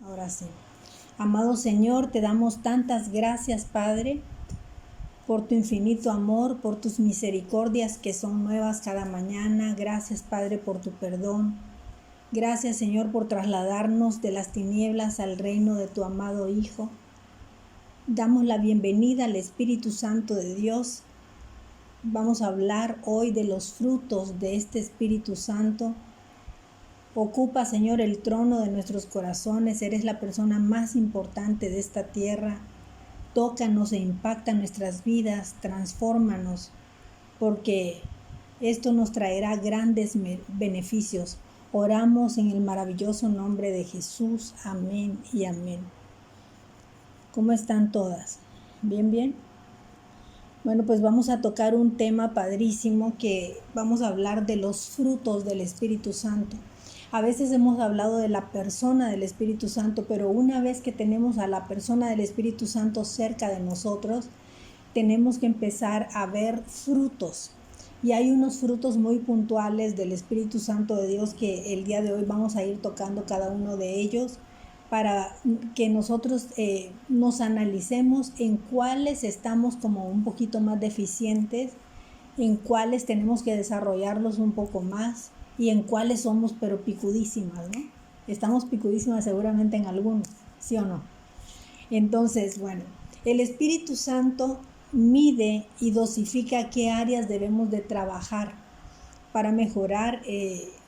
Ahora sí. Amado Señor, te damos tantas gracias, Padre, por tu infinito amor, por tus misericordias que son nuevas cada mañana. Gracias, Padre, por tu perdón. Gracias, Señor, por trasladarnos de las tinieblas al reino de tu amado Hijo. Damos la bienvenida al Espíritu Santo de Dios. Vamos a hablar hoy de los frutos de este Espíritu Santo. Ocupa, Señor, el trono de nuestros corazones. Eres la persona más importante de esta tierra. Tócanos e impacta nuestras vidas, transfórmanos, porque esto nos traerá grandes beneficios. Oramos en el maravilloso nombre de Jesús. Amén y amén. ¿Cómo están todas? ¿Bien, bien? Bueno, pues vamos a tocar un tema padrísimo que vamos a hablar de los frutos del Espíritu Santo. A veces hemos hablado de la persona del Espíritu Santo, pero una vez que tenemos a la persona del Espíritu Santo cerca de nosotros, tenemos que empezar a ver frutos. Y hay unos frutos muy puntuales del Espíritu Santo de Dios que el día de hoy vamos a ir tocando cada uno de ellos para que nosotros nos analicemos en cuáles estamos como un poquito más deficientes, en cuáles tenemos que desarrollarlos un poco más y en cuáles somos pero picudísimas, ¿no? Estamos picudísimas seguramente en algunos, ¿sí o no? Entonces, bueno, el Espíritu Santo mide y dosifica qué áreas debemos de trabajar para mejorar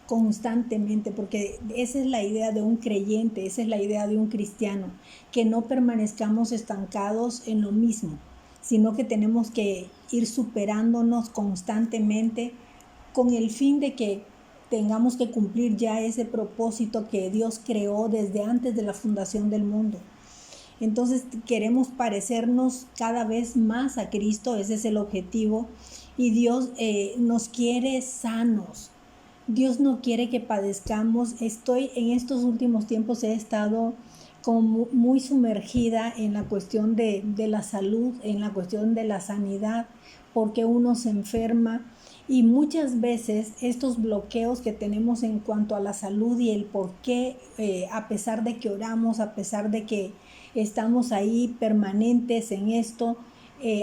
constantemente, porque esa es la idea de un creyente, esa es la idea de un cristiano, que no permanezcamos estancados en lo mismo, sino que tenemos que ir superándonos constantemente con el fin de que tengamos que cumplir ya ese propósito que Dios creó desde antes de la fundación del mundo. Entonces queremos parecernos cada vez más a Cristo, ese es el objetivo, y Dios nos quiere sanos. Dios no quiere que padezcamos. En estos últimos tiempos he estado como muy sumergida en la cuestión de la salud, en la cuestión de la sanidad, porque uno se enferma y muchas veces estos bloqueos que tenemos en cuanto a la salud y el por qué, a pesar de que oramos, a pesar de que estamos ahí permanentes en esto,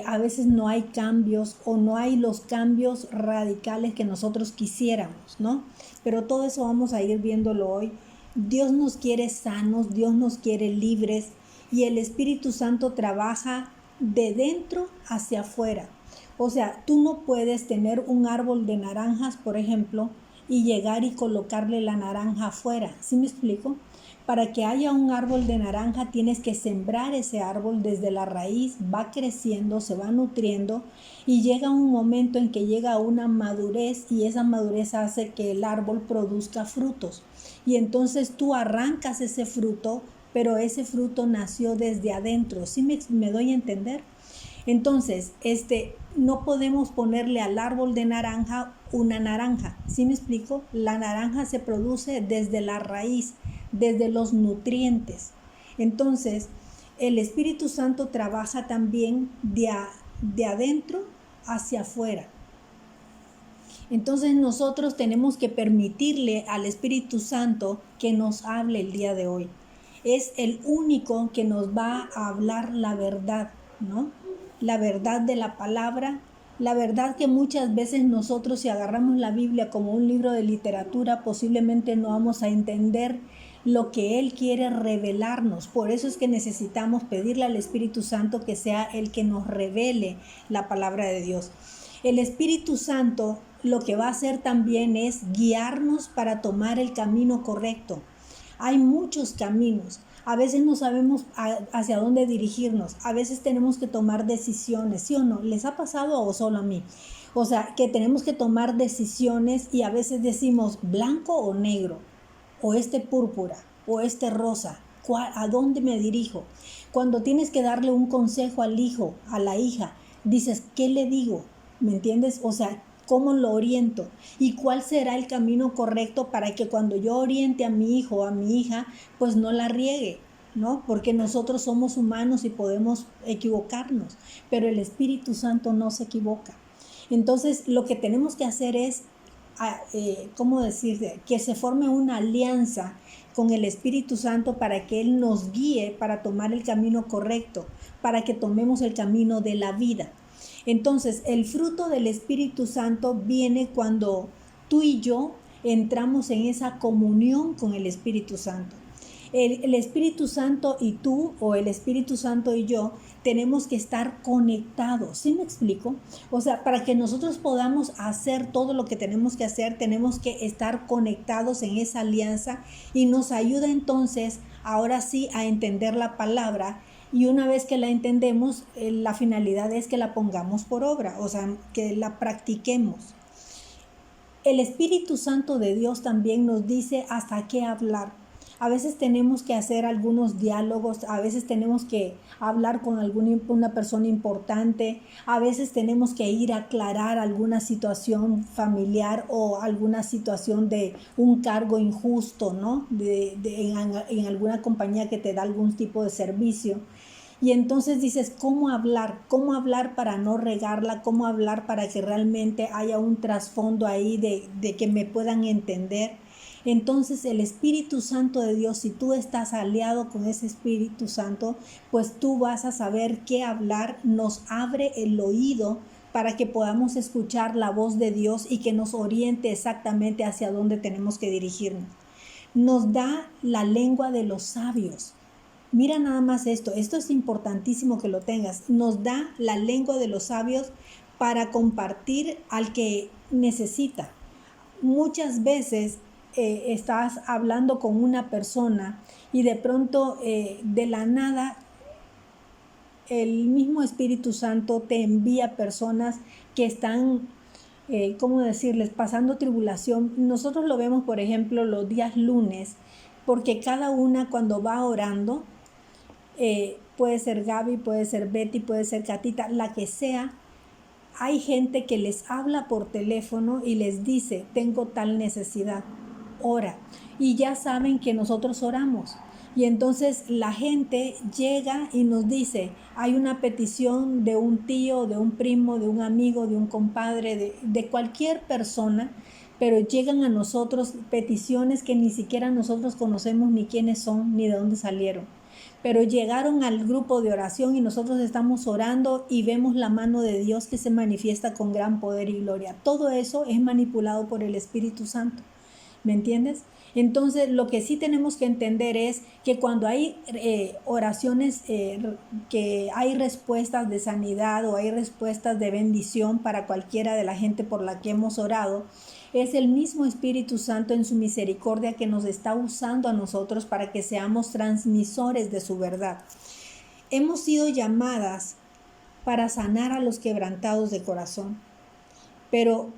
a veces no hay cambios o no hay los cambios radicales que nosotros quisiéramos, ¿no? Pero todo eso vamos a ir viéndolo hoy. Dios nos quiere sanos, Dios nos quiere libres y el Espíritu Santo trabaja de dentro hacia afuera. O sea, tú no puedes tener un árbol de naranjas, por ejemplo, y llegar y colocarle la naranja afuera. ¿Sí me explico? Para que haya un árbol de naranja tienes que sembrar ese árbol desde la raíz, va creciendo, se va nutriendo y llega un momento en que llega a una madurez y esa madurez hace que el árbol produzca frutos. Y entonces tú arrancas ese fruto, pero ese fruto nació desde adentro. ¿Sí me doy a entender? Entonces, no podemos ponerle al árbol de naranja una naranja. ¿Sí me explico? La naranja se produce desde la raíz, desde los nutrientes. Entonces, el Espíritu Santo trabaja también de adentro hacia afuera. Entonces nosotros tenemos que permitirle al Espíritu Santo que nos hable el día de hoy. Es el único que nos va a hablar la verdad, ¿no? La verdad de la palabra, la verdad que muchas veces nosotros, si agarramos la Biblia como un libro de literatura, posiblemente no vamos a entender lo que Él quiere revelarnos. Por eso es que necesitamos pedirle al Espíritu Santo que sea el que nos revele la palabra de Dios. El Espíritu Santo lo que va a hacer también es guiarnos para tomar el camino correcto. Hay muchos caminos. A veces no sabemos hacia dónde dirigirnos. A veces tenemos que tomar decisiones, ¿sí o no? ¿Les ha pasado o solo a mí? O sea, que tenemos que tomar decisiones y a veces decimos blanco o negro, o púrpura, o rosa. ¿A dónde me dirijo? Cuando tienes que darle un consejo al hijo, a la hija, dices, ¿qué le digo? ¿Me entiendes? O sea, ¿cómo lo oriento? ¿Y cuál será el camino correcto para que cuando yo oriente a mi hijo o a mi hija, pues no la riegue? ¿no? Porque nosotros somos humanos y podemos equivocarnos, pero el Espíritu Santo no se equivoca. Entonces, lo que tenemos que hacer es, ¿cómo decirte? Que se forme una alianza con el Espíritu Santo para que Él nos guíe para tomar el camino correcto, para que tomemos el camino de la vida. Entonces, el fruto del Espíritu Santo viene cuando tú y yo entramos en esa comunión con el Espíritu Santo. El Espíritu Santo y tú, o el Espíritu Santo y yo, tenemos que estar conectados. ¿Sí me explico? O sea, para que nosotros podamos hacer todo lo que tenemos que hacer, tenemos que estar conectados en esa alianza, y nos ayuda entonces, ahora sí, a entender la palabra. Y una vez que la entendemos, la finalidad es que la pongamos por obra, o sea, que la practiquemos. El Espíritu Santo de Dios también nos dice hasta qué hablar. A veces tenemos que hacer algunos diálogos, a veces tenemos que hablar con una persona importante, a veces tenemos que ir a aclarar alguna situación familiar o alguna situación de un cargo injusto, ¿no? En alguna compañía que te da algún tipo de servicio. Y entonces dices, ¿cómo hablar? ¿Cómo hablar para no regarla? ¿Cómo hablar para que realmente haya un trasfondo ahí de que me puedan entender? Entonces el Espíritu Santo de Dios, si tú estás aliado con ese Espíritu Santo, pues tú vas a saber qué hablar, nos abre el oído para que podamos escuchar la voz de Dios y que nos oriente exactamente hacia dónde tenemos que dirigirnos. Nos da la lengua de los sabios. Mira nada más esto es importantísimo que lo tengas. Nos da la lengua de los sabios para compartir al que necesita. Muchas veces estás hablando con una persona y de pronto de la nada el mismo Espíritu Santo te envía personas que están, ¿cómo decirles?, pasando tribulación. Nosotros lo vemos, por ejemplo, los días lunes, porque cada una cuando va orando, puede ser Gaby, puede ser Betty, puede ser Catita, la que sea, hay gente que les habla por teléfono y les dice, tengo tal necesidad, ora. Y ya saben que nosotros oramos. Y entonces la gente llega y nos dice, hay una petición de un tío, de un primo, de un amigo, de un compadre, de cualquier persona, pero llegan a nosotros peticiones que ni siquiera nosotros conocemos ni quiénes son, ni de dónde salieron. Pero llegaron al grupo de oración y nosotros estamos orando y vemos la mano de Dios que se manifiesta con gran poder y gloria. Todo eso es manipulado por el Espíritu Santo. ¿Me entiendes? Entonces, lo que sí tenemos que entender es que cuando hay oraciones, que hay respuestas de sanidad o hay respuestas de bendición para cualquiera de la gente por la que hemos orado, es el mismo Espíritu Santo en su misericordia que nos está usando a nosotros para que seamos transmisores de su verdad. Hemos sido llamadas para sanar a los quebrantados de corazón, pero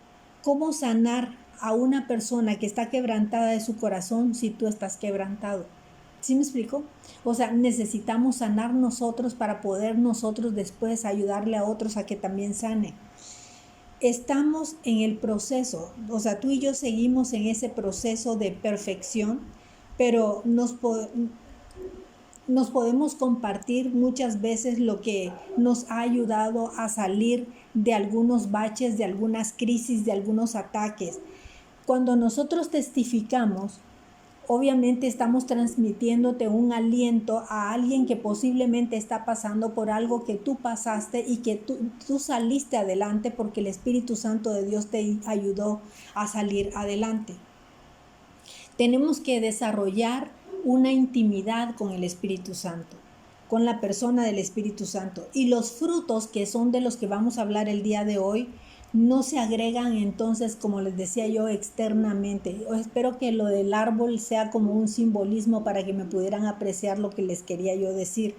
¿cómo sanar a una persona que está quebrantada de su corazón si tú estás quebrantado? ¿Sí me explico? O sea, necesitamos sanar nosotros para poder nosotros después ayudarle a otros a que también sanen. Estamos en el proceso, o sea, tú y yo seguimos en ese proceso de perfección, pero nos podemos compartir muchas veces lo que nos ha ayudado a salir de algunos baches, de algunas crisis, de algunos ataques. Cuando nosotros testificamos, obviamente estamos transmitiéndote un aliento a alguien que posiblemente está pasando por algo que tú pasaste y que tú saliste adelante porque el Espíritu Santo de Dios te ayudó a salir adelante. Tenemos que desarrollar una intimidad con el Espíritu Santo, con la persona del Espíritu Santo. Y los frutos, que son de los que vamos a hablar el día de hoy, no se agregan entonces, como les decía yo, externamente. Espero que lo del árbol sea como un simbolismo para que me pudieran apreciar lo que les quería yo decir.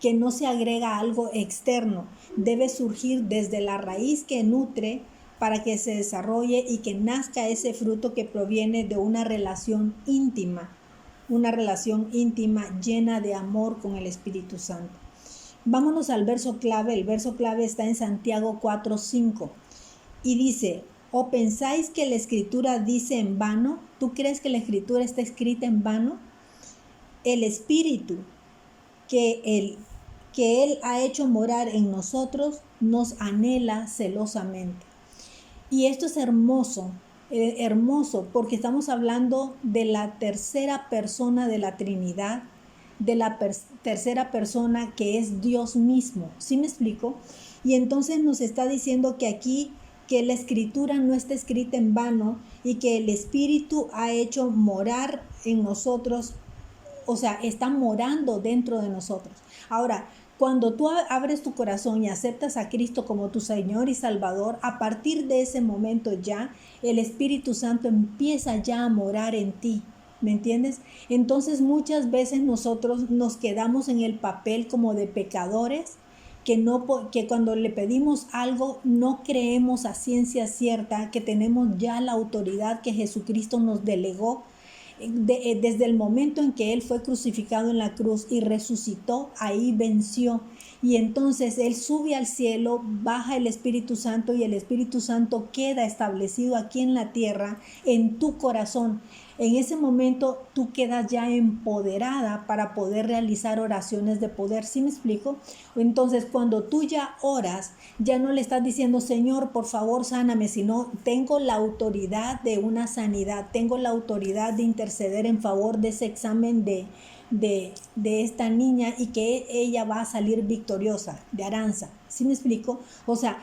Que no se agrega algo externo, debe surgir desde la raíz que nutre para que se desarrolle y que nazca ese fruto que proviene de una relación íntima llena de amor con el Espíritu Santo. Vámonos al verso clave. El verso clave está en Santiago 4:5. Y dice, ¿o pensáis que la Escritura dice en vano? ¿Tú crees que la Escritura está escrita en vano? El Espíritu que Él ha hecho morar en nosotros, nos anhela celosamente. Y esto es hermoso, porque estamos hablando de la tercera persona de la Trinidad, de la tercera persona que es Dios mismo. ¿Sí me explico? Y entonces nos está diciendo que aquí, que la escritura no está escrita en vano y que el Espíritu ha hecho morar en nosotros, o sea, está morando dentro de nosotros. Ahora, cuando tú abres tu corazón y aceptas a Cristo como tu Señor y Salvador, a partir de ese momento ya el Espíritu Santo empieza ya a morar en ti. ¿Me entiendes? Entonces muchas veces nosotros nos quedamos en el papel como de pecadores, que cuando le pedimos algo no creemos a ciencia cierta que tenemos ya la autoridad que Jesucristo nos delegó. Desde el momento en que Él fue crucificado en la cruz y resucitó, ahí venció. Y entonces Él sube al cielo, baja el Espíritu Santo y el Espíritu Santo queda establecido aquí en la tierra, en tu corazón. En ese momento tú quedas ya empoderada para poder realizar oraciones de poder. ¿Sí me explico? Entonces cuando tú ya oras, ya no le estás diciendo, Señor, por favor, sáname, sino tengo la autoridad de una sanidad, tengo la autoridad de interceder en favor de ese examen de esta niña y que ella va a salir victoriosa, de Aranza. ¿Sí me explico? O sea,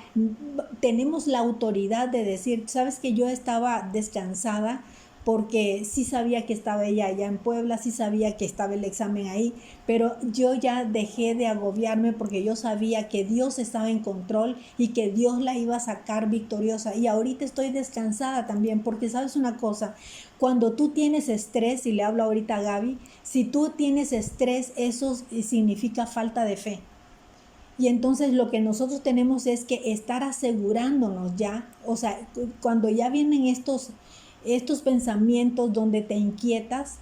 tenemos la autoridad de decir, sabes que yo estaba descansada, porque sí sabía que estaba ella allá en Puebla, sí sabía que estaba el examen ahí, pero yo ya dejé de agobiarme porque yo sabía que Dios estaba en control y que Dios la iba a sacar victoriosa. Y ahorita estoy descansada también, porque sabes una cosa, cuando tú tienes estrés, y le hablo ahorita a Gaby, si tú tienes estrés, eso significa falta de fe. Y entonces lo que nosotros tenemos es que estar asegurándonos ya, o sea, cuando ya vienen estos pensamientos donde te inquietas,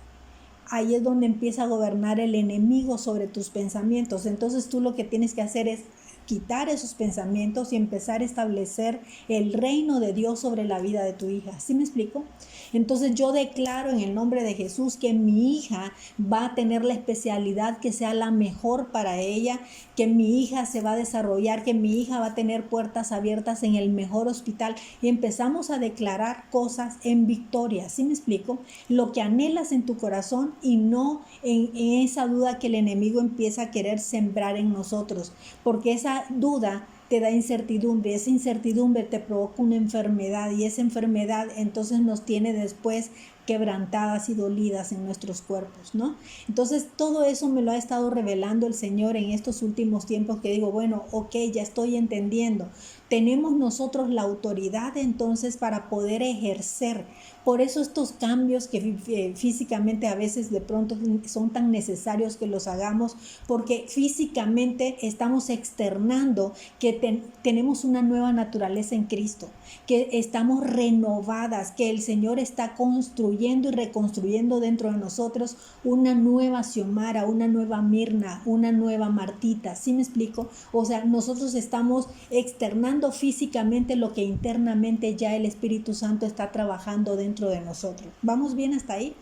ahí es donde empieza a gobernar el enemigo sobre tus pensamientos. Entonces tú lo que tienes que hacer es quitar esos pensamientos y empezar a establecer el reino de Dios sobre la vida de tu hija. ¿Sí me explico? Entonces yo declaro en el nombre de Jesús que mi hija va a tener la especialidad que sea la mejor para ella, que mi hija se va a desarrollar, que mi hija va a tener puertas abiertas en el mejor hospital, y empezamos a declarar cosas en victoria. ¿Sí me explico? Lo que anhelas en tu corazón y no en esa duda que el enemigo empieza a querer sembrar en nosotros, porque esa duda te da incertidumbre, esa incertidumbre te provoca una enfermedad y esa enfermedad entonces nos tiene después quebrantadas y dolidas en nuestros cuerpos, ¿no? Entonces todo eso me lo ha estado revelando el Señor en estos últimos tiempos, que digo, bueno, ok, ya estoy entendiendo. Tenemos nosotros la autoridad entonces para poder ejercer. Por eso estos cambios que físicamente a veces de pronto son tan necesarios que los hagamos, porque físicamente estamos externando que tenemos una nueva naturaleza en Cristo, que estamos renovadas, que el Señor está construyendo y reconstruyendo dentro de nosotros una nueva Xiomara, una nueva Mirna, una nueva Martita. ¿Sí me explico? O sea, nosotros estamos externando físicamente lo que internamente ya el Espíritu Santo está trabajando dentro de nosotros. ¿Vamos bien hasta ahí?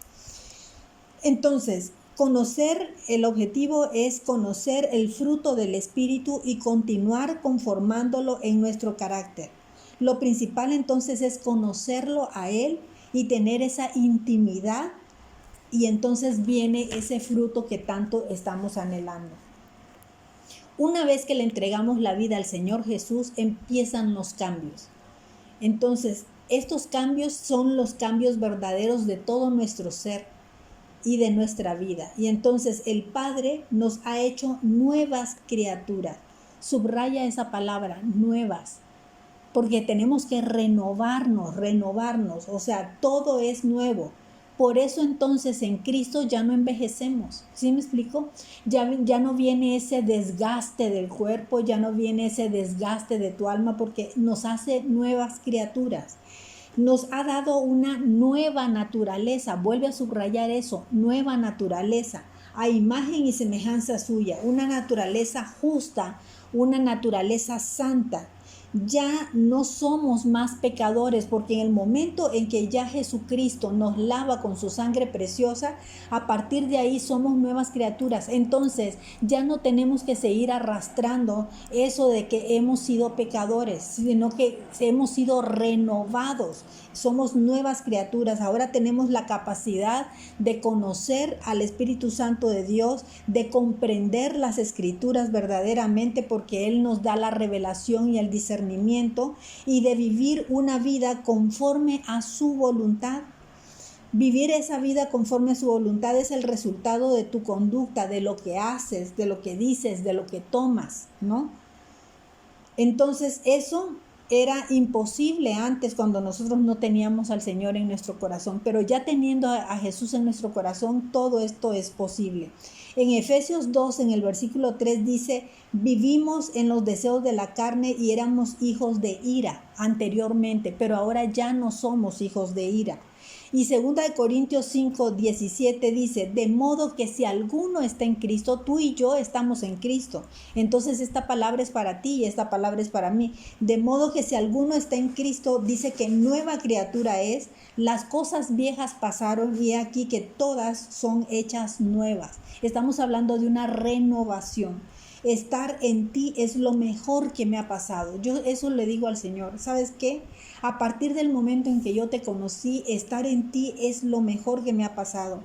Entonces, el objetivo es conocer el fruto del Espíritu y continuar conformándolo en nuestro carácter. Lo principal entonces es conocerlo a Él y tener esa intimidad, y entonces viene ese fruto que tanto estamos anhelando. Una vez que le entregamos la vida al Señor Jesús, empiezan los cambios. Entonces, estos cambios son los cambios verdaderos de todo nuestro ser y de nuestra vida. Y entonces el Padre nos ha hecho nuevas criaturas. Subraya esa palabra, nuevas, porque tenemos que renovarnos, o sea, todo es nuevo. Por eso entonces en Cristo ya no envejecemos. ¿Sí me explico? Ya no viene ese desgaste del cuerpo, ya no viene ese desgaste de tu alma, porque nos hace nuevas criaturas. Nos ha dado una nueva naturaleza. Vuelve a subrayar eso, nueva naturaleza, a imagen y semejanza suya, una naturaleza justa, una naturaleza santa. ya no somos más pecadores, porque en el momento en que ya Jesucristo nos lava con su sangre preciosa, a partir de ahí somos nuevas criaturas. Entonces ya no tenemos que seguir arrastrando eso de que hemos sido pecadores, sino que hemos sido renovados. Somos nuevas criaturas. Ahora tenemos la capacidad de conocer al Espíritu Santo de Dios, de comprender las Escrituras verdaderamente, porque Él nos da la revelación y el discernimiento, y de vivir una vida conforme a su voluntad. Vivir esa vida conforme a su voluntad es el resultado de tu conducta, de lo que haces, de lo que dices, de lo que tomas, ¿no? Entonces eso era imposible antes, cuando nosotros no teníamos al Señor en nuestro corazón, pero ya teniendo a Jesús en nuestro corazón, todo esto es posible. En Efesios 2, en el versículo 3 dice: vivimos en los deseos de la carne y éramos hijos de ira anteriormente, pero ahora ya no somos hijos de ira. Y 2 Corintios 5, 17 dice: de modo que si alguno está en Cristo, tú y yo estamos en Cristo. Entonces esta palabra es para ti y esta palabra es para mí. De modo que si alguno está en Cristo, dice que nueva criatura es. Las cosas viejas pasaron y aquí que todas son hechas nuevas. Estamos hablando de una renovación. Estar en ti es lo mejor que me ha pasado. Yo eso le digo al Señor. ¿Sabes qué? A partir del momento en que yo te conocí, estar en ti es lo mejor que me ha pasado.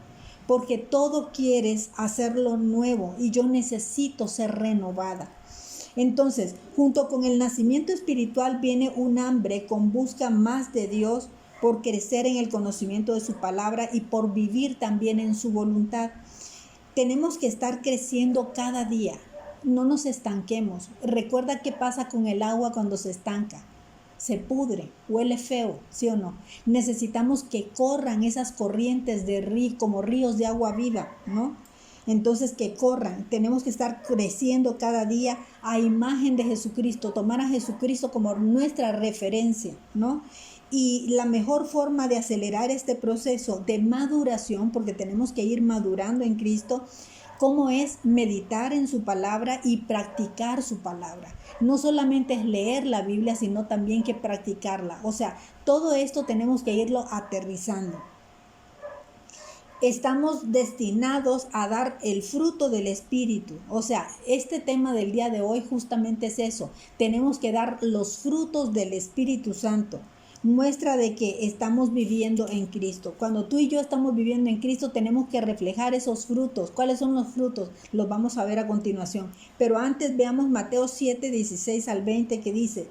Porque todo quieres hacerlo nuevo y yo necesito ser renovada. Entonces, junto con el nacimiento espiritual viene un hambre con busca más de Dios, por crecer en el conocimiento de su palabra y por vivir también en su voluntad. Tenemos que estar creciendo cada día. No nos estanquemos. Recuerda qué pasa con el agua cuando se estanca. Se pudre, huele feo, ¿sí o no? Necesitamos que corran esas corrientes de río, como ríos de agua viva, ¿no? Entonces que corran. Tenemos que estar creciendo cada día a imagen de Jesucristo, tomar a Jesucristo como nuestra referencia, ¿no? Y la mejor forma de acelerar este proceso de maduración, porque tenemos que ir madurando en Cristo, ¿cómo es? Meditar en su palabra y practicar su palabra. No solamente es leer la Biblia, sino también que practicarla. O sea, todo esto tenemos que irlo aterrizando. Estamos destinados a dar el fruto del Espíritu. O sea, este tema del día de hoy justamente es eso. Tenemos que dar los frutos del Espíritu Santo. Muestra de que estamos viviendo en Cristo. Cuando tú y yo estamos viviendo en Cristo, tenemos que reflejar esos frutos. ¿Cuáles son los frutos? Los vamos a ver a continuación. Pero antes veamos Mateo 7, 16 al 20, que dice: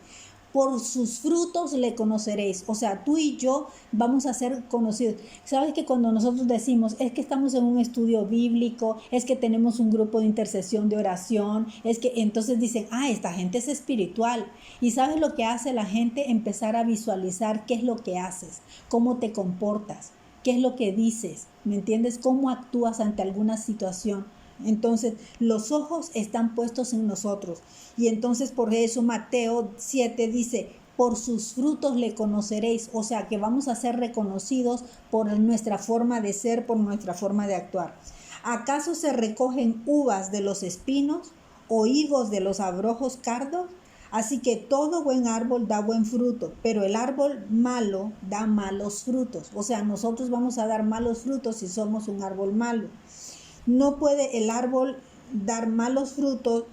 por sus frutos le conoceréis. O sea, tú y yo vamos a ser conocidos. ¿Sabes que cuando nosotros decimos, es que estamos en un estudio bíblico, es que tenemos un grupo de intercesión, de oración, es que entonces dicen, esta gente es espiritual? ¿Y sabes lo que hace la gente? Empezar a visualizar qué es lo que haces, cómo te comportas, qué es lo que dices, ¿me entiendes? Cómo actúas ante alguna situación. Entonces, los ojos están puestos en nosotros. Y entonces por eso Mateo 7 dice: por sus frutos le conoceréis. O sea, que vamos a ser reconocidos por nuestra forma de ser, por nuestra forma de actuar. ¿Acaso se recogen uvas de los espinos o higos de los abrojos cardos? Así que todo buen árbol da buen fruto, pero el árbol malo da malos frutos. O sea, nosotros vamos a dar malos frutos si somos un árbol malo. No puede el árbol dar malos frutos,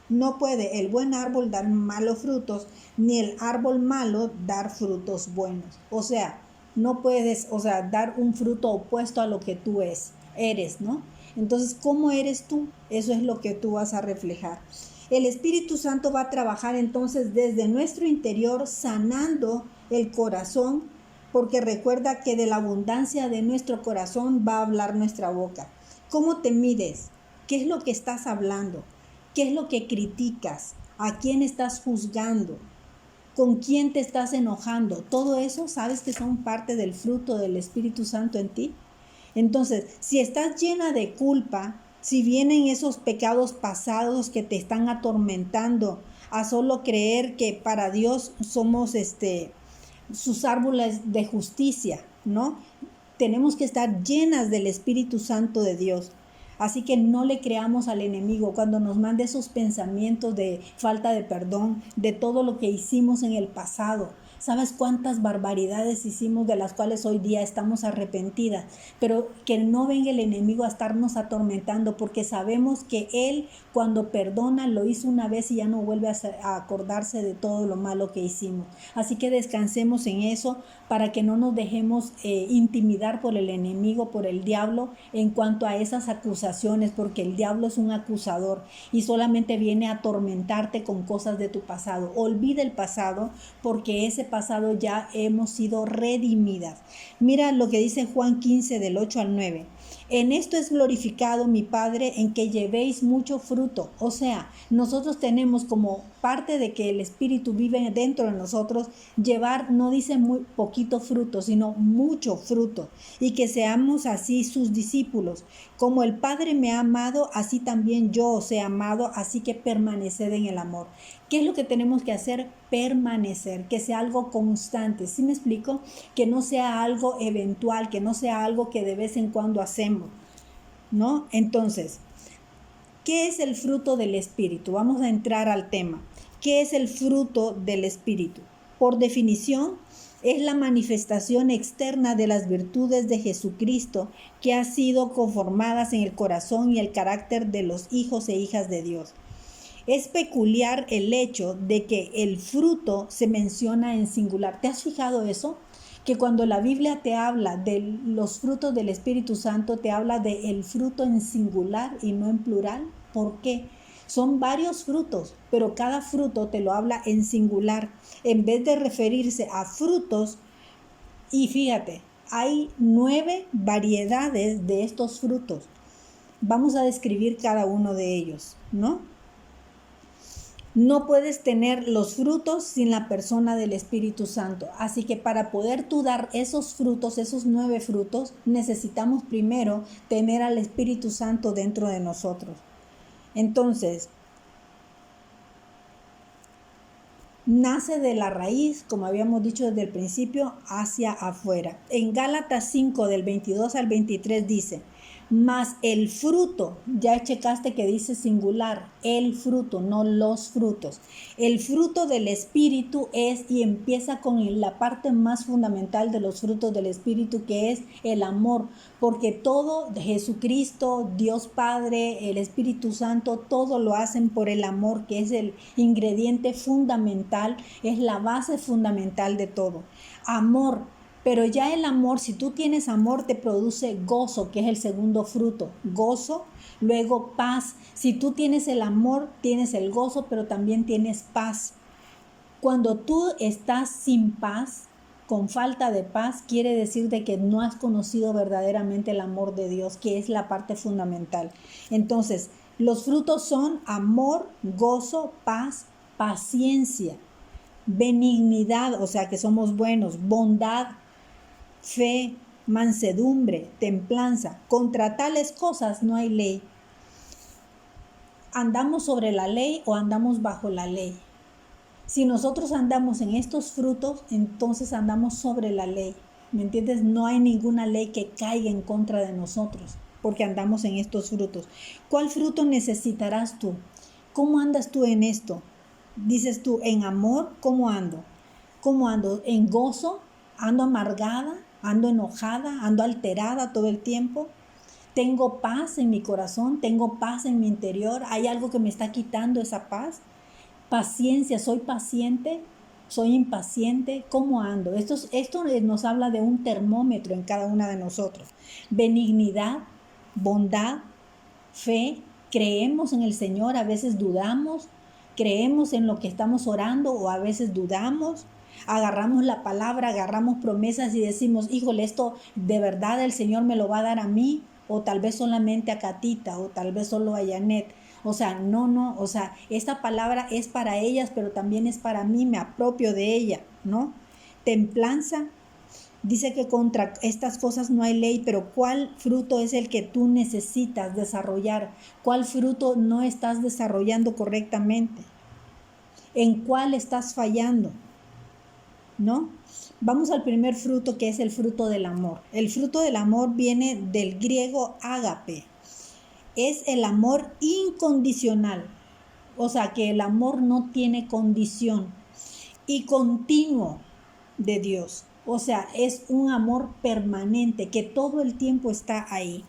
no puede el buen árbol dar malos frutos, ni el árbol malo dar frutos buenos. O sea, no puedes, dar un fruto opuesto a lo que tú eres, ¿no? Entonces, ¿cómo eres tú? Eso es lo que tú vas a reflejar. El Espíritu Santo va a trabajar entonces desde nuestro interior, sanando el corazón, porque recuerda que de la abundancia de nuestro corazón va a hablar nuestra boca. ¿Cómo te mides? ¿Qué es lo que estás hablando? ¿Qué es lo que criticas? ¿A quién estás juzgando? ¿Con quién te estás enojando? Todo eso, ¿sabes que son parte del fruto del Espíritu Santo en ti? Entonces, si estás llena de culpa, si vienen esos pecados pasados que te están atormentando a solo creer que para Dios somos sus árboles de justicia, ¿no? Tenemos que estar llenas del Espíritu Santo de Dios. Así que no le creamos al enemigo cuando nos mande esos pensamientos de falta de perdón, de todo lo que hicimos en el pasado. ¿Sabes cuántas barbaridades hicimos de las cuales hoy día estamos arrepentidas? Pero que no venga el enemigo a estarnos atormentando, porque sabemos que él cuando perdona lo hizo una vez y ya no vuelve a acordarse de todo lo malo que hicimos. Así que descansemos en eso para que no nos dejemos intimidar por el enemigo, por el diablo en cuanto a esas acusaciones, porque el diablo es un acusador y solamente viene a atormentarte con cosas de tu pasado. Olvida el pasado, porque ese pasado ya hemos sido redimidas. Mira lo que dice Juan 15 del 8 al 9. En esto es glorificado mi Padre, en que llevéis mucho fruto. O sea, nosotros tenemos como parte de que el Espíritu vive dentro de nosotros, llevar, no dice muy poquito fruto, sino mucho fruto. Y que seamos así sus discípulos. Como el Padre me ha amado, así también yo os he amado, así que permaneced en el amor. ¿Qué es lo que tenemos que hacer? Permanecer, que sea algo constante. ¿Sí me explico? Que no sea algo eventual, que no sea algo que de vez en cuando hacemos, ¿no? Entonces, ¿qué es el fruto del Espíritu? Vamos a entrar al tema. ¿Qué es el fruto del Espíritu? Por definición, es la manifestación externa de las virtudes de Jesucristo que han sido conformadas en el corazón y el carácter de los hijos e hijas de Dios. Es peculiar el hecho de que el fruto se menciona en singular. ¿Te has fijado eso? Que cuando la Biblia te habla de los frutos del Espíritu Santo, te habla de el fruto en singular y no en plural. ¿Por qué? Son varios frutos, pero cada fruto te lo habla en singular. En vez de referirse a frutos, y fíjate, hay 9 variedades de estos frutos. Vamos a describir cada uno de ellos, ¿no? No puedes tener los frutos sin la persona del Espíritu Santo. Así que para poder tú dar esos frutos, esos 9 frutos, necesitamos primero tener al Espíritu Santo dentro de nosotros. Entonces, nace de la raíz, como habíamos dicho desde el principio, hacia afuera. En Gálatas 5, del 22 al 23 dice: mas el fruto, ya checaste que dice singular, el fruto, no los frutos. El fruto del Espíritu es, y empieza con la parte más fundamental de los frutos del Espíritu, que es el amor, porque todo, Jesucristo, Dios Padre, el Espíritu Santo, todo lo hacen por el amor, que es el ingrediente fundamental, es la base fundamental de todo. Amor. Pero ya el amor, si tú tienes amor, te produce gozo, que es el segundo fruto. Gozo, luego paz. Si tú tienes el amor, tienes el gozo, pero también tienes paz. Cuando tú estás sin paz, con falta de paz, quiere decir de que no has conocido verdaderamente el amor de Dios, que es la parte fundamental. Entonces, los frutos son amor, gozo, paz, paciencia, benignidad, o sea que somos buenos, bondad, fe, mansedumbre, templanza. Contra tales cosas no hay ley. ¿Andamos sobre la ley o andamos bajo la ley? Si nosotros andamos en estos frutos, entonces andamos sobre la ley. ¿Me entiendes? No hay ninguna ley que caiga en contra de nosotros, porque andamos en estos frutos. ¿Cuál fruto necesitarás tú? ¿Cómo andas tú en esto? Dices tú, en amor, ¿cómo ando? ¿Cómo ando? ¿En gozo? ¿Ando amargada? ¿Ando enojada? ¿Ando alterada todo el tiempo? ¿Tengo paz en mi corazón? ¿Tengo paz en mi interior? ¿Hay algo que me está quitando esa paz? Paciencia, ¿soy paciente? ¿Soy impaciente? ¿Cómo ando? Esto nos habla de un termómetro en cada una de nosotros. Benignidad, bondad, fe, creemos en el Señor, a veces dudamos, creemos en lo que estamos orando o a veces dudamos. Agarramos la palabra, agarramos promesas y decimos, híjole, esto de verdad el Señor me lo va a dar a mí, o tal vez solamente a Catita, o tal vez solo a Janet. O sea, no, o sea, esta palabra es para ellas, pero también es para mí, me apropio de ella, ¿no? Templanza, dice que contra estas cosas no hay ley, pero ¿cuál fruto es el que tú necesitas desarrollar? ¿Cuál fruto no estás desarrollando correctamente? ¿En cuál estás fallando? ¿No? Vamos al primer fruto, que es el fruto del amor. El fruto del amor viene del griego ágape es el amor incondicional. O sea, que el amor no tiene condición, y continuo de Dios. O sea, es un amor permanente que todo el tiempo está ahí,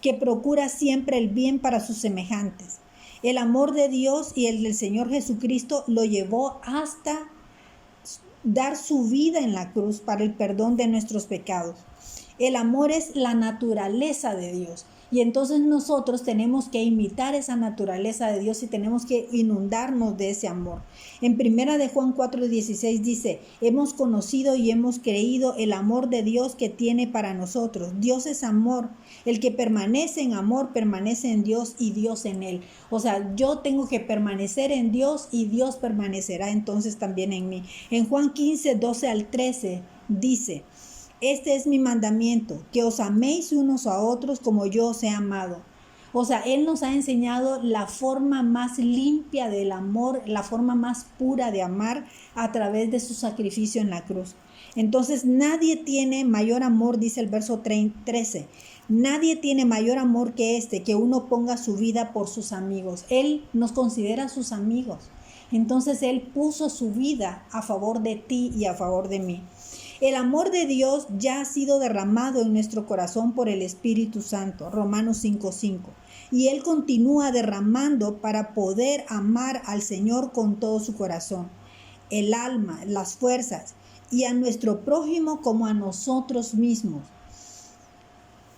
que procura siempre el bien para sus semejantes. El amor de Dios y el del Señor Jesucristo lo llevó hasta dar su vida en la cruz para el perdón de nuestros pecados. El amor es la naturaleza de Dios. Y entonces nosotros tenemos que imitar esa naturaleza de Dios y tenemos que inundarnos de ese amor. En primera de Juan 4:16 dice, hemos conocido y hemos creído el amor de Dios que tiene para nosotros. Dios es amor. El que permanece en amor permanece en Dios y Dios en él. O sea, yo tengo que permanecer en Dios y Dios permanecerá entonces también en mí. En Juan 15:12-13 dice, este es mi mandamiento, que os améis unos a otros como yo os he amado. O sea, Él nos ha enseñado la forma más limpia del amor, la forma más pura de amar a través de su sacrificio en la cruz. Entonces, nadie tiene mayor amor, dice el verso 13. Nadie tiene mayor amor que este, que uno ponga su vida por sus amigos. Él nos considera sus amigos. Entonces, Él puso su vida a favor de ti y a favor de mí. El amor de Dios ya ha sido derramado en nuestro corazón por el Espíritu Santo, Romanos 5:5. Y Él continúa derramando para poder amar al Señor con todo su corazón, el alma, las fuerzas, y a nuestro prójimo como a nosotros mismos.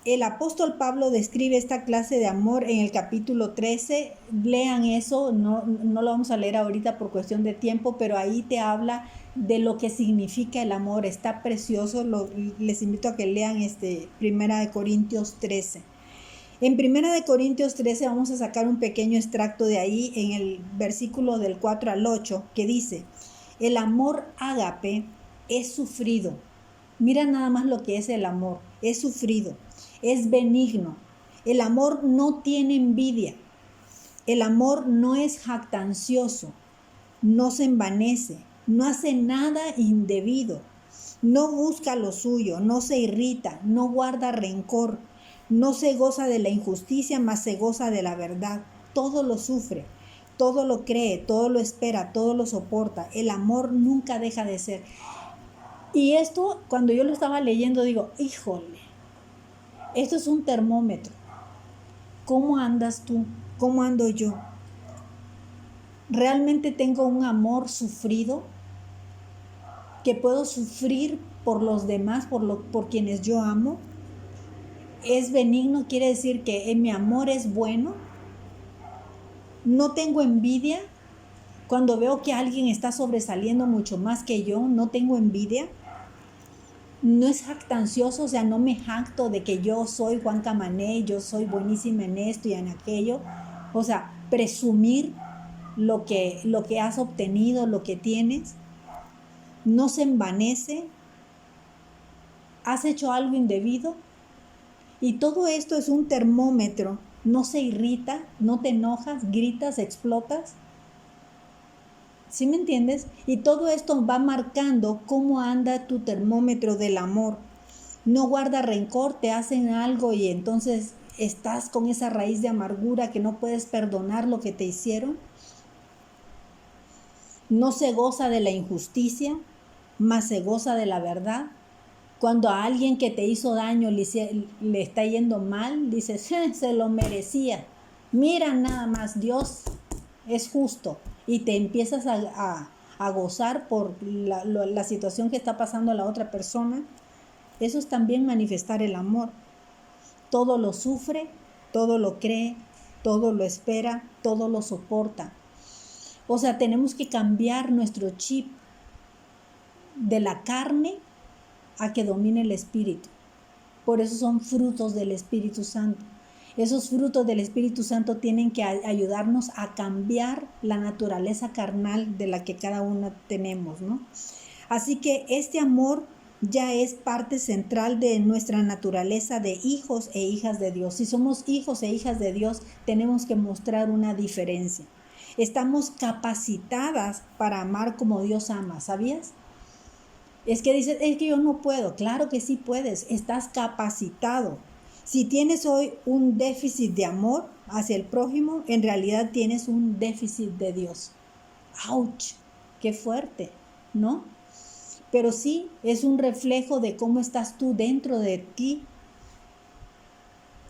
El apóstol Pablo describe esta clase de amor en el capítulo 13. Lean eso, no lo vamos a leer ahorita por cuestión de tiempo, pero ahí te habla de lo que significa el amor. Está precioso, les invito a que lean Primera de Corintios 13. En Primera de Corintios 13 vamos a sacar un pequeño extracto de ahí en el versículo del 4-8 que dice, el amor ágape es sufrido. Mira nada más lo que es el amor, es sufrido, es benigno. El amor no tiene envidia, el amor no es jactancioso, no se envanece, no hace nada indebido, no busca lo suyo, no se irrita, no guarda rencor, no se goza de la injusticia, mas se goza de la verdad. Todo lo sufre, todo lo cree, todo lo espera, todo lo soporta. El amor nunca deja de ser. Y esto, cuando yo lo estaba leyendo, digo, híjole, esto es un termómetro. ¿Cómo andas tú? ¿Cómo ando yo? ¿Realmente tengo un amor sufrido? ¿Que puedo sufrir por los demás, por quienes yo amo? ¿Es benigno? Quiere decir que mi amor es bueno. ¿No tengo envidia? Cuando veo que alguien está sobresaliendo mucho más que yo, ¿no tengo envidia? No es jactancioso, o sea, no me jacto de que yo soy Juan Camané, yo soy buenísima en esto y en aquello. O sea, presumir lo que has obtenido, lo que tienes. No se envanece. ¿Has hecho algo indebido? Y todo esto es un termómetro. No se irrita, no te enojas, gritas, explotas. ¿Sí me entiendes? Y todo esto va marcando cómo anda tu termómetro del amor. No guarda rencor, te hacen algo y entonces estás con esa raíz de amargura que no puedes perdonar lo que te hicieron. No se goza de la injusticia, mas se goza de la verdad. Cuando a alguien que te hizo daño le está yendo mal, dices, se lo merecía. Mira nada más, Dios es justo. Y te empiezas a gozar por la situación que está pasando a la otra persona. Eso es también manifestar el amor. Todo lo sufre, todo lo cree, todo lo espera, todo lo soporta. O sea, tenemos que cambiar nuestro chip de la carne a que domine el Espíritu. Por eso son frutos del Espíritu Santo. Esos frutos del Espíritu Santo tienen que ayudarnos a cambiar la naturaleza carnal de la que cada uno tenemos, ¿no? Así que este amor ya es parte central de nuestra naturaleza de hijos e hijas de Dios. Si somos hijos e hijas de Dios, tenemos que mostrar una diferencia. Estamos capacitadas para amar como Dios ama, ¿sabías? Es que dices, es que yo no puedo. Claro que sí puedes, estás capacitado. Si tienes hoy un déficit de amor hacia el prójimo, en realidad tienes un déficit de Dios. ¡Auch! ¡Qué fuerte! ¿No? Pero sí, es un reflejo de cómo estás tú dentro de ti.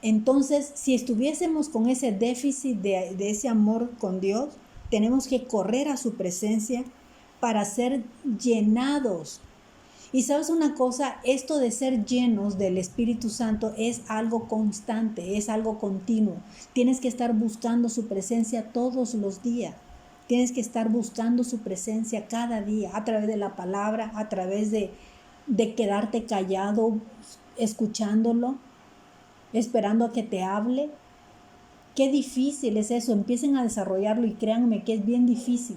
Entonces, si estuviésemos con ese déficit de ese amor con Dios, tenemos que correr a su presencia para ser llenados. Y sabes una cosa, esto de ser llenos del Espíritu Santo es algo constante, es algo continuo. Tienes que estar buscando su presencia todos los días. Tienes que estar buscando su presencia cada día, a través de la palabra, a través de quedarte callado, escuchándolo, esperando a que te hable. Qué difícil es eso. Empiecen a desarrollarlo y créanme que es bien difícil,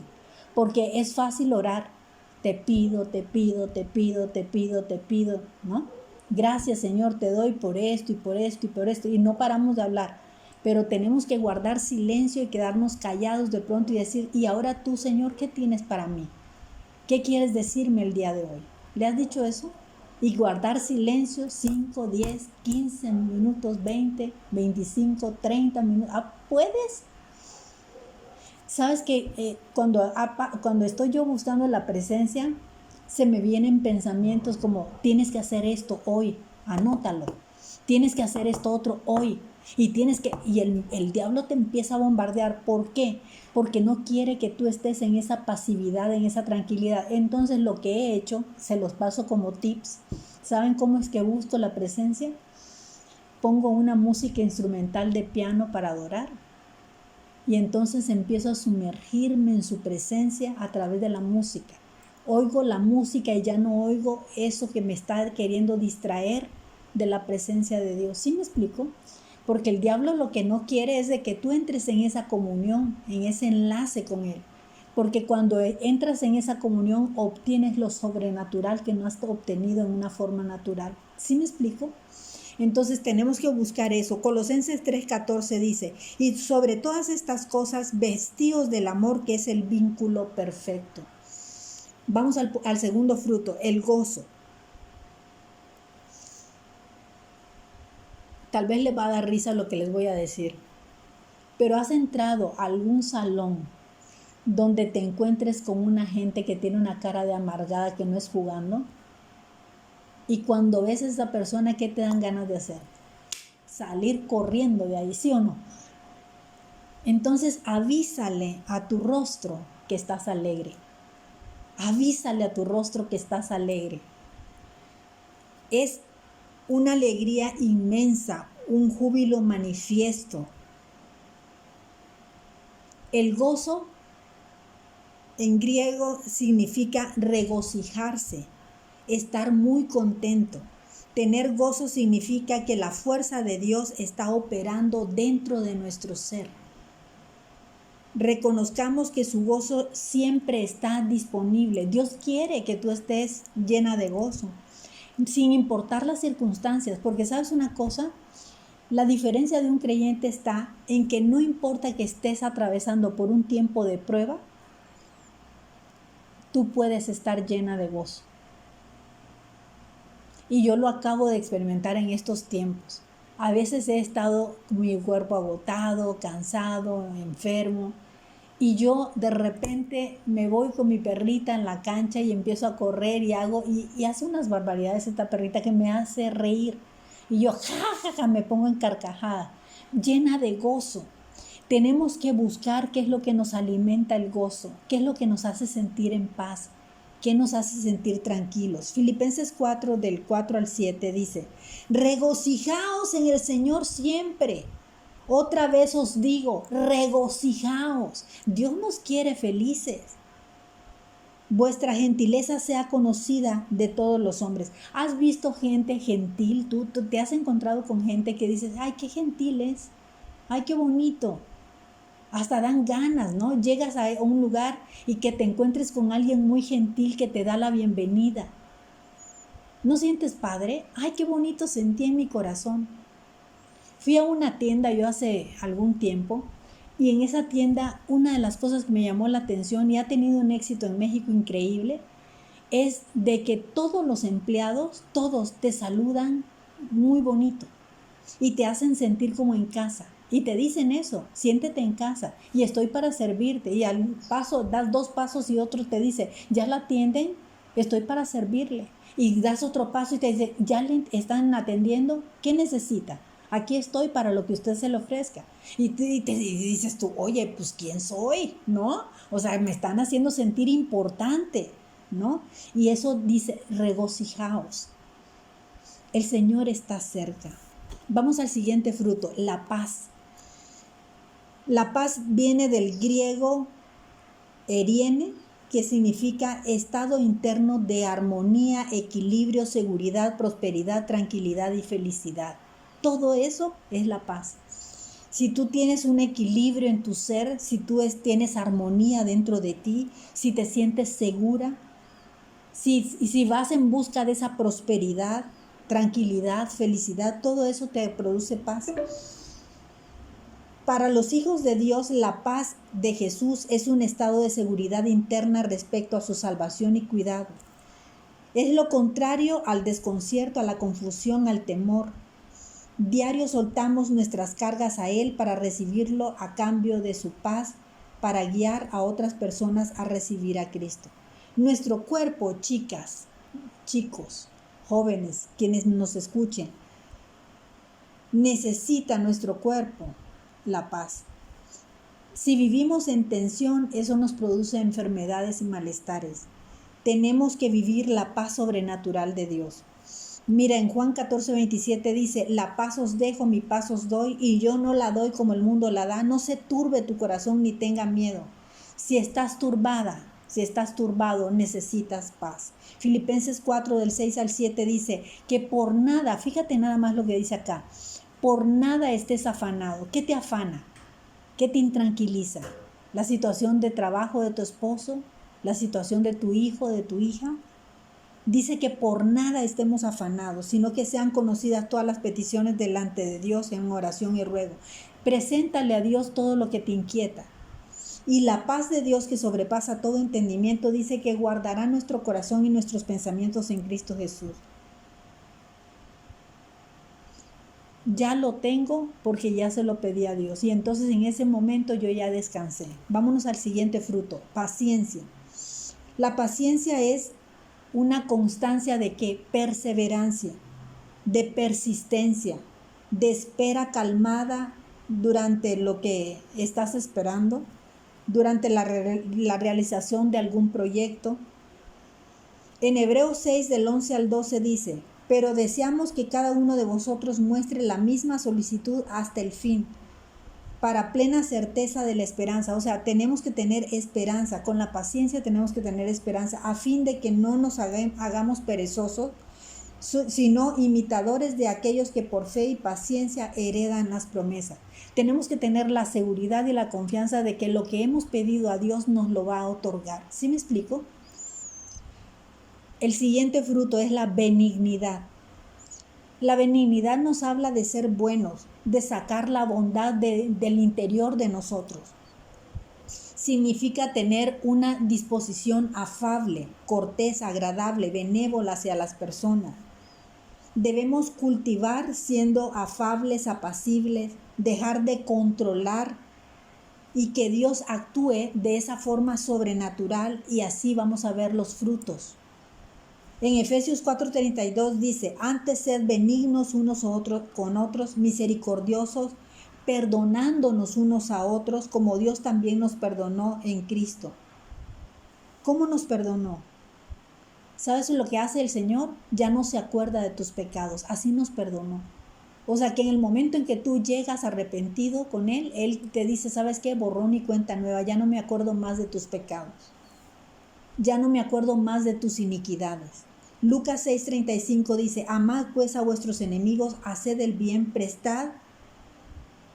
porque es fácil orar. Te pido, te pido, te pido, te pido, te pido, ¿no? Gracias, Señor, te doy por esto y por esto y por esto. Y no paramos de hablar. Pero tenemos que guardar silencio y quedarnos callados de pronto y decir, y ahora tú, Señor, ¿qué tienes para mí? ¿Qué quieres decirme el día de hoy? ¿Le has dicho eso? Y guardar silencio 5, 10, 15 minutos, 20, 25, 30 minutos. ¿Puedes? Sabes que cuando estoy yo buscando la presencia, se me vienen pensamientos como, tienes que hacer esto hoy, anótalo. Tienes que hacer esto otro hoy. Y el diablo te empieza a bombardear. ¿Por qué? Porque no quiere que tú estés en esa pasividad, en esa tranquilidad. Entonces lo que he hecho, se los paso como tips. ¿Saben cómo es que busco la presencia? Pongo una música instrumental de piano para adorar. Y entonces empiezo a sumergirme en su presencia a través de la música. Oigo la música y ya no oigo eso que me está queriendo distraer de la presencia de Dios. ¿Sí me explico? Porque el diablo lo que no quiere es de que tú entres en esa comunión, en ese enlace con Él. Porque cuando entras en esa comunión obtienes lo sobrenatural que no has obtenido en una forma natural. ¿Sí me explico? Entonces tenemos que buscar eso. Colosenses 3:14 dice, y sobre todas estas cosas, vestíos del amor que es el vínculo perfecto. Vamos al segundo fruto, el gozo. Tal vez les va a dar risa lo que les voy a decir, pero has entrado a algún salón donde te encuentres con una gente que tiene una cara de amargada que no es jugando. Y cuando ves a esa persona, ¿qué te dan ganas de hacer? Salir corriendo de ahí, ¿sí o no? Entonces avísale a tu rostro que estás alegre. Avísale a tu rostro que estás alegre. Es una alegría inmensa, un júbilo manifiesto. El gozo en griego significa regocijarse, estar muy contento. Tener gozo significa que la fuerza de Dios está operando dentro de nuestro ser. Reconozcamos que su gozo siempre está disponible. Dios quiere que tú estés llena de gozo, sin importar las circunstancias, porque ¿sabes una cosa? La diferencia de un creyente está en que no importa que estés atravesando por un tiempo de prueba, tú puedes estar llena de gozo. Y yo lo acabo de experimentar en estos tiempos. A veces he estado con mi cuerpo agotado, cansado, enfermo. Y yo de repente me voy con mi perrita en la cancha y empiezo a correr y hace unas barbaridades esta perrita que me hace reír. Y yo me pongo en carcajada, llena de gozo. Tenemos que buscar qué es lo que nos alimenta el gozo, qué es lo que nos hace sentir en paz, qué nos hace sentir tranquilos. Filipenses 4, del 4 al 7 dice, regocijaos en el Señor siempre. Otra vez os digo, regocijaos. Dios nos quiere felices. Vuestra gentileza sea conocida de todos los hombres. ¿Has visto gente gentil? ¿Tú te has encontrado con gente que dices, ay, qué gentil es? Ay, qué bonito. Hasta dan ganas, ¿no? Llegas a un lugar y que te encuentres con alguien muy gentil que te da la bienvenida. ¿No sientes padre? Ay, qué bonito sentí en mi corazón. Fui a una tienda yo hace algún tiempo y en esa tienda una de las cosas que me llamó la atención y ha tenido un éxito en México increíble es de que todos los empleados, todos te saludan muy bonito. y te hacen sentir como en casa. Y te dicen eso, siéntete en casa y estoy para servirte. Y al paso, das 2 pasos y otro te dice, ¿ya la atienden? Estoy para servirle. Y das otro paso y te dice, ¿ya le están atendiendo? ¿Qué necesita? Aquí estoy para lo que usted se le ofrezca. Y dices tú, oye, pues ¿quién soy? ¿No? O sea, me están haciendo sentir importante, ¿no? Y eso dice, regocijaos. El Señor está cerca. Vamos al siguiente fruto, la paz. La paz viene del griego eriene, que significa estado interno de armonía, equilibrio, seguridad, prosperidad, tranquilidad y felicidad. Todo eso es la paz. Si tú tienes un equilibrio en tu ser, si tú tienes armonía dentro de ti, si te sientes segura, si vas en busca de esa prosperidad, tranquilidad, felicidad, todo eso te produce paz. Para los hijos de Dios, la paz de Jesús es un estado de seguridad interna respecto a su salvación y cuidado. Es lo contrario al desconcierto, a la confusión, al temor. Diario soltamos nuestras cargas a Él para recibirlo a cambio de su paz, para guiar a otras personas a recibir a Cristo. Nuestro cuerpo, chicas, chicos, jóvenes, quienes nos escuchen, necesita nuestro cuerpo la paz. Si vivimos en tensión, eso nos produce enfermedades y malestares. Tenemos que vivir la paz sobrenatural de Dios. Mira, en Juan 14:27 dice, la paz os dejo, mi paz os doy, y yo no la doy como el mundo la da. No se turbe tu corazón ni tenga miedo. Si estás turbada, si estás turbado, necesitas paz. Filipenses 4 del 6 al 7 dice que por nada, fíjate nada más lo que dice acá, por nada estés afanado. ¿Qué te afana? ¿Qué te intranquiliza? ¿La situación de trabajo de tu esposo? ¿La situación de tu hijo, de tu hija? Dice que por nada estemos afanados, sino que sean conocidas todas las peticiones delante de Dios en oración y ruego. Preséntale a Dios todo lo que te inquieta. Y la paz de Dios que sobrepasa todo entendimiento dice que guardará nuestro corazón y nuestros pensamientos en Cristo Jesús. Ya lo tengo porque ya se lo pedí a Dios. Y entonces en ese momento yo ya descansé. Vámonos al siguiente fruto, paciencia. La paciencia es una constancia de ¿qué? Perseverancia, de persistencia, de espera calmada durante lo que estás esperando, durante la realización de algún proyecto. En Hebreos 6 del 11 al 12 dice, pero deseamos que cada uno de vosotros muestre la misma solicitud hasta el fin, para plena certeza de la esperanza. O sea, tenemos que tener esperanza, con la paciencia tenemos que tener esperanza, a fin de que no nos hagamos perezosos, sino imitadores de aquellos que por fe y paciencia heredan las promesas. Tenemos que tener la seguridad y la confianza de que lo que hemos pedido a Dios nos lo va a otorgar. ¿Sí me explico? El siguiente fruto es la benignidad. La benignidad nos habla de ser buenos, de sacar la bondad del interior de nosotros. Significa tener una disposición afable, cortés, agradable, benévola hacia las personas. Debemos cultivar siendo afables, apacibles, dejar de controlar y que Dios actúe de esa forma sobrenatural y así vamos a ver los frutos. En Efesios 4:32 dice, antes sed benignos unos con otros, misericordiosos, perdonándonos unos a otros, como Dios también nos perdonó en Cristo. ¿Cómo nos perdonó? ¿Sabes lo que hace el Señor? Ya no se acuerda de tus pecados, así nos perdonó. O sea que en el momento en que tú llegas arrepentido con Él, Él te dice, ¿sabes qué? Borrón y cuenta nueva, ya no me acuerdo más de tus pecados. Ya no me acuerdo más de tus iniquidades. Lucas 6:35 dice, amad pues a vuestros enemigos, haced el bien, prestad,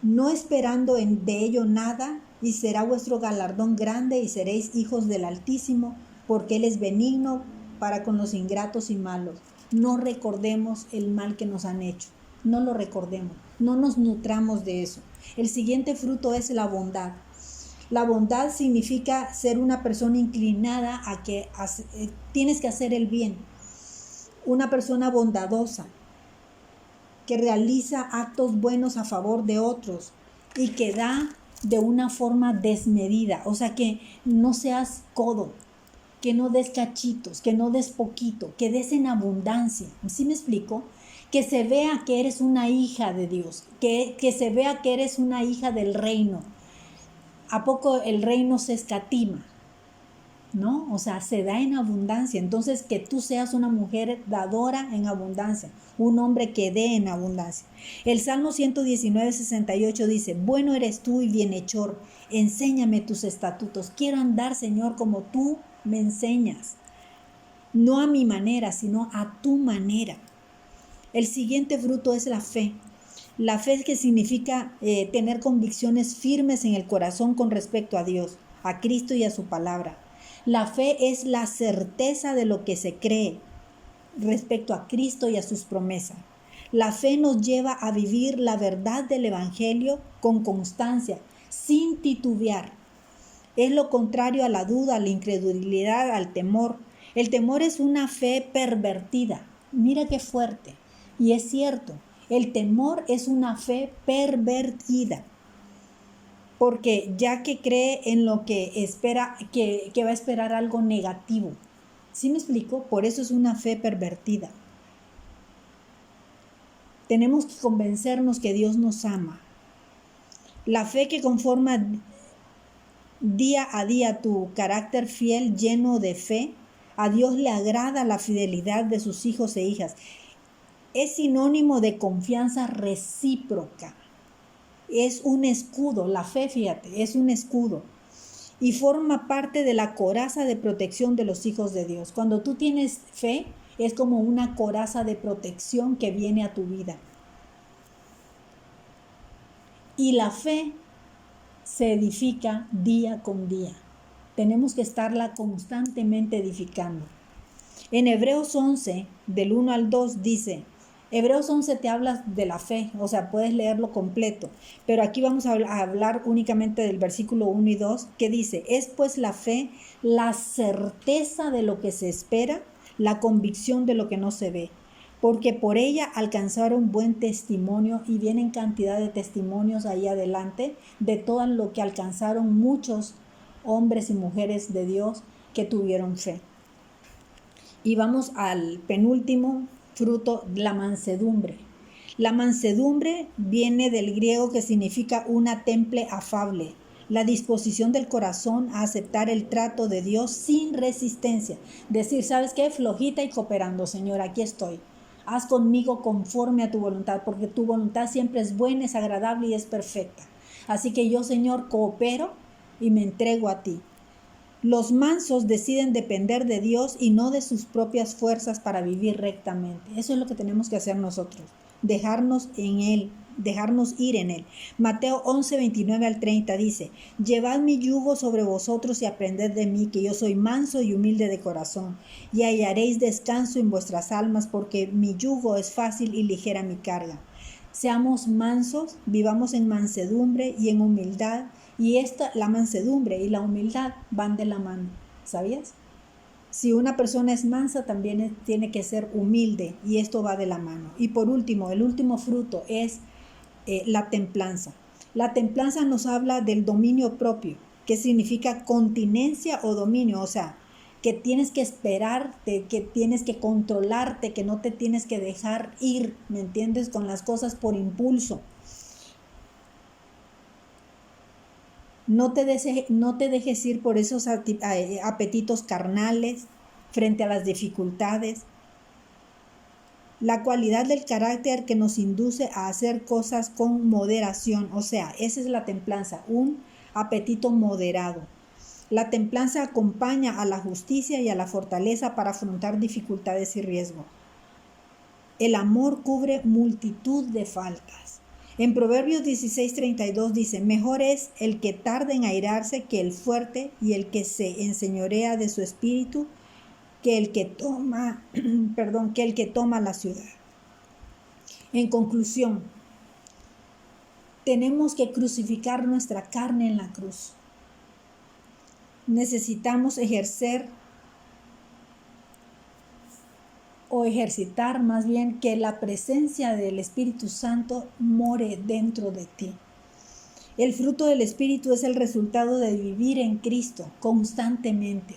no esperando de ello nada, y será vuestro galardón grande y seréis hijos del Altísimo, porque Él es benigno para con los ingratos y malos. No recordemos el mal que nos han hecho, no lo recordemos, no nos nutramos de eso. El siguiente fruto es la bondad. La bondad significa ser una persona inclinada a que tienes que hacer el bien, una persona bondadosa. que realiza actos buenos a favor de otros y que da de una forma desmedida. O sea, que no seas codo, que no des cachitos, que no des poquito, que des en abundancia. ¿Sí me explico? Que se vea que eres una hija de Dios, que se vea que eres una hija del reino. ¿A poco el reino se escatima? ¿No? O sea, se da en abundancia. Entonces, que tú seas una mujer dadora en abundancia, un hombre que dé en abundancia. El Salmo 119:68 dice: bueno eres tú y bienhechor, enséñame tus estatutos. Quiero andar, Señor, como tú me enseñas. No a mi manera, sino a tu manera. El siguiente fruto es la fe. La fe, que significa tener convicciones firmes en el corazón con respecto a Dios, a Cristo y a su palabra. La fe es la certeza de lo que se cree respecto a Cristo y a sus promesas. La fe nos lleva a vivir la verdad del Evangelio con constancia, sin titubear. Es lo contrario a la duda, a la incredulidad, al temor. El temor es una fe pervertida. Mira qué fuerte. Y es cierto, el temor es una fe pervertida. Porque ya que cree en lo que espera, que va a esperar algo negativo. ¿Sí me explico? Por eso es una fe pervertida. Tenemos que convencernos que Dios nos ama. La fe que conforma día a día tu carácter fiel, lleno de fe, a Dios le agrada la fidelidad de sus hijos e hijas. Es sinónimo de confianza recíproca. Es un escudo, la fe, fíjate, es un escudo. Y forma parte de la coraza de protección de los hijos de Dios. Cuando tú tienes fe, es como una coraza de protección que viene a tu vida. Y la fe se edifica día con día. Tenemos que estarla constantemente edificando. En Hebreos 11, del 1 al 2 dice, Hebreos 11 te habla de la fe, o sea, puedes leerlo completo, pero aquí vamos a hablar únicamente del versículo 1 y 2, que dice: es pues la fe la certeza de lo que se espera, la convicción de lo que no se ve, porque por ella alcanzaron buen testimonio, y vienen cantidad de testimonios ahí adelante de todo lo que alcanzaron muchos hombres y mujeres de Dios que tuvieron fe. Y vamos al penúltimo fruto, la mansedumbre. La mansedumbre viene del griego, que significa una temple afable, la disposición del corazón a aceptar el trato de Dios sin resistencia. Decir, ¿sabes qué? Flojita y cooperando, Señor, aquí estoy. Haz conmigo conforme a tu voluntad, porque tu voluntad siempre es buena, es agradable y es perfecta. Así que yo, Señor, coopero y me entrego a ti. Los mansos deciden depender de Dios y no de sus propias fuerzas para vivir rectamente. Eso es lo que tenemos que hacer nosotros, dejarnos en Él, dejarnos ir en Él. Mateo 11, 29 al 30 dice: llevad mi yugo sobre vosotros y aprended de mí, que yo soy manso y humilde de corazón, y hallaréis descanso en vuestras almas, porque mi yugo es fácil y ligera mi carga. Seamos mansos, vivamos en mansedumbre y en humildad. Y la mansedumbre y la humildad van de la mano, ¿sabías? Si una persona es mansa, también tiene que ser humilde, y esto va de la mano. Y por último, el último fruto es la templanza. La templanza nos habla del dominio propio, que significa continencia o dominio, o sea, que tienes que esperarte, que tienes que controlarte, que no te tienes que dejar ir, ¿me entiendes? Con las cosas por impulso. No te dejes ir por esos apetitos carnales frente a las dificultades. La cualidad del carácter que nos induce a hacer cosas con moderación, o sea, esa es la templanza, un apetito moderado. La templanza acompaña a la justicia y a la fortaleza para afrontar dificultades y riesgos. El amor cubre multitud de faltas. En Proverbios 16:32 dice: mejor es el que tarda en airarse que el fuerte, y el que se enseñorea de su espíritu que el que toma, que el que toma la ciudad. En conclusión, tenemos que crucificar nuestra carne en la cruz. Necesitamos ejercer o ejercitar más bien que la presencia del Espíritu Santo more dentro de ti. El fruto del Espíritu es el resultado de vivir en Cristo constantemente.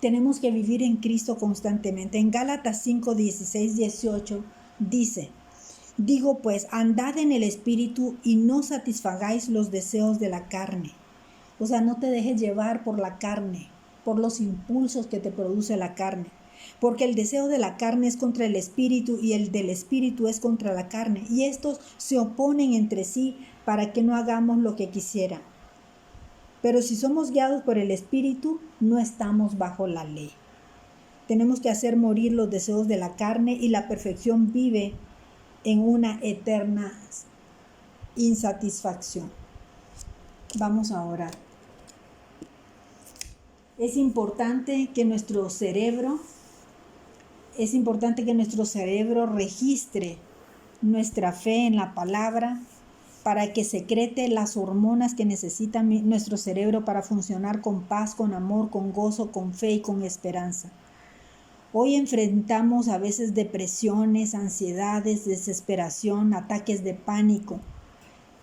Tenemos que vivir en Cristo constantemente. En Gálatas 5, 16, 18 dice: digo pues, andad en el Espíritu y no satisfagáis los deseos de la carne. O sea, no te dejes llevar por la carne, por los impulsos que te produce la carne. Porque el deseo de la carne es contra el Espíritu y el del Espíritu es contra la carne. Y estos se oponen entre sí para que no hagamos lo que quisieran. Pero si somos guiados por el Espíritu, no estamos bajo la ley. Tenemos que hacer morir los deseos de la carne y la perfección vive en una eterna insatisfacción. Vamos a orar. Es importante que nuestro cerebro registre nuestra fe en la palabra para que secrete las hormonas que necesita nuestro cerebro para funcionar con paz, con amor, con gozo, con fe y con esperanza. Hoy enfrentamos a veces depresiones, ansiedades, desesperación, ataques de pánico,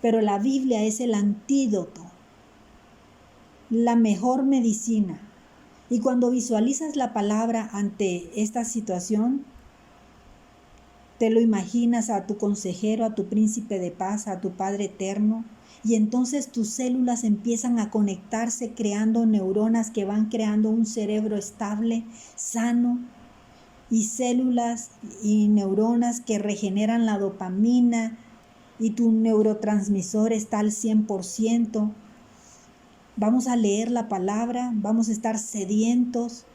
pero la Biblia es el antídoto, la mejor medicina. Y cuando visualizas la palabra ante esta situación, te lo imaginas a tu consejero, a tu príncipe de paz, a tu Padre eterno, y entonces tus células empiezan a conectarse creando neuronas que van creando un cerebro estable, sano, y células y neuronas que regeneran la dopamina, y tu neurotransmisor está al 100%. Vamos a leer la palabra, vamos a estar sedientos,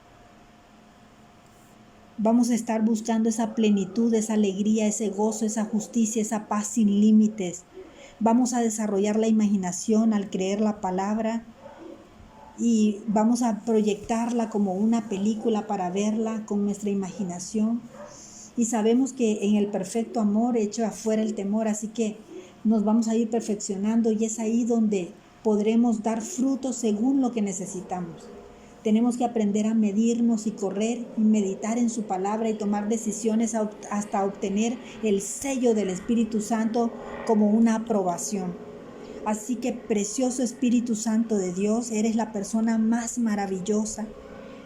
vamos a estar buscando esa plenitud, esa alegría, ese gozo, esa justicia, esa paz sin límites. Vamos a desarrollar la imaginación al creer la palabra y vamos a proyectarla como una película para verla con nuestra imaginación. Y sabemos que en el perfecto amor echa afuera el temor, así que nos vamos a ir perfeccionando y es ahí donde podremos dar frutos según lo que necesitamos. Tenemos que aprender a medirnos y correr y meditar en su palabra y tomar decisiones hasta obtener el sello del Espíritu Santo como una aprobación. Así que, precioso Espíritu Santo de Dios, eres la persona más maravillosa.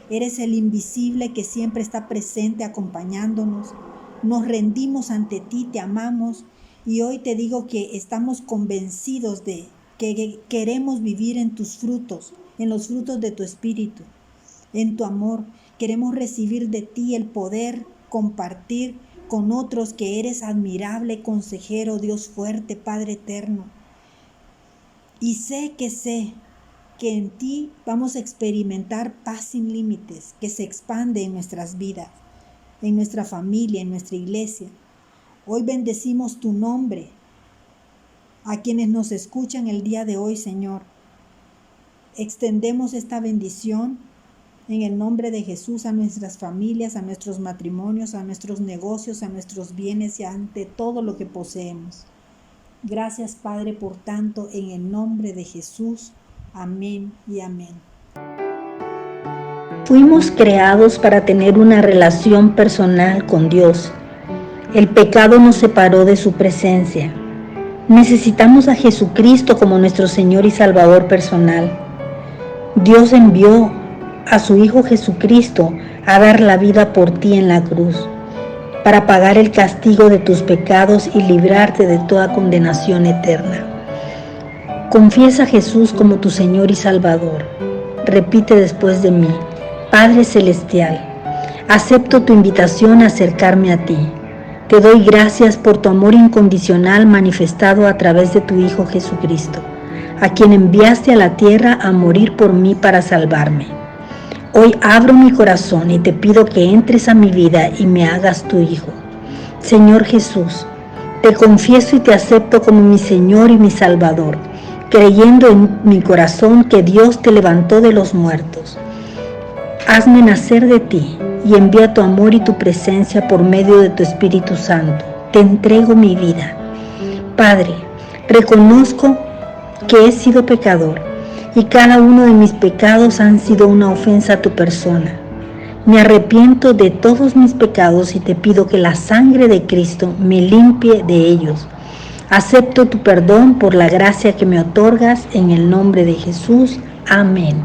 Eres el invisible que siempre está presente acompañándonos. Nos rendimos ante ti, te amamos y hoy te digo que estamos convencidos de que queremos vivir en tus frutos, en los frutos de tu Espíritu, en tu amor. Queremos recibir de ti el poder compartir con otros que eres admirable, consejero, Dios fuerte, Padre eterno. Y sé que en ti vamos a experimentar paz sin límites, que se expande en nuestras vidas, en nuestra familia, en nuestra iglesia. Hoy bendecimos tu nombre a quienes nos escuchan el día de hoy, Señor. Extendemos esta bendición en el nombre de Jesús a nuestras familias, a nuestros matrimonios, a nuestros negocios, a nuestros bienes y ante todo lo que poseemos. Gracias, Padre, por tanto, en el nombre de Jesús. Amén y amén. Fuimos creados para tener una relación personal con Dios. El pecado nos separó de su presencia. Necesitamos a Jesucristo como nuestro Señor y Salvador personal. Dios envió a su Hijo Jesucristo a dar la vida por ti en la cruz, para pagar el castigo de tus pecados y librarte de toda condenación eterna. Confiesa a Jesús como tu Señor y Salvador. Repite después de mí: Padre Celestial, acepto tu invitación a acercarme a ti. Te doy gracias por tu amor incondicional manifestado a través de tu Hijo Jesucristo, a quien enviaste a la tierra a morir por mí para salvarme. Hoy abro mi corazón y te pido que entres a mi vida y me hagas tu Hijo. Señor Jesús, te confieso y te acepto como mi Señor y mi Salvador, creyendo en mi corazón que Dios te levantó de los muertos. Hazme nacer de ti y envía tu amor y tu presencia por medio de tu Espíritu Santo. Te entrego mi vida. Padre, reconozco que he sido pecador y cada uno de mis pecados han sido una ofensa a tu persona. Me arrepiento de todos mis pecados y te pido que la sangre de Cristo me limpie de ellos. Acepto tu perdón por la gracia que me otorgas en el nombre de Jesús. Amén.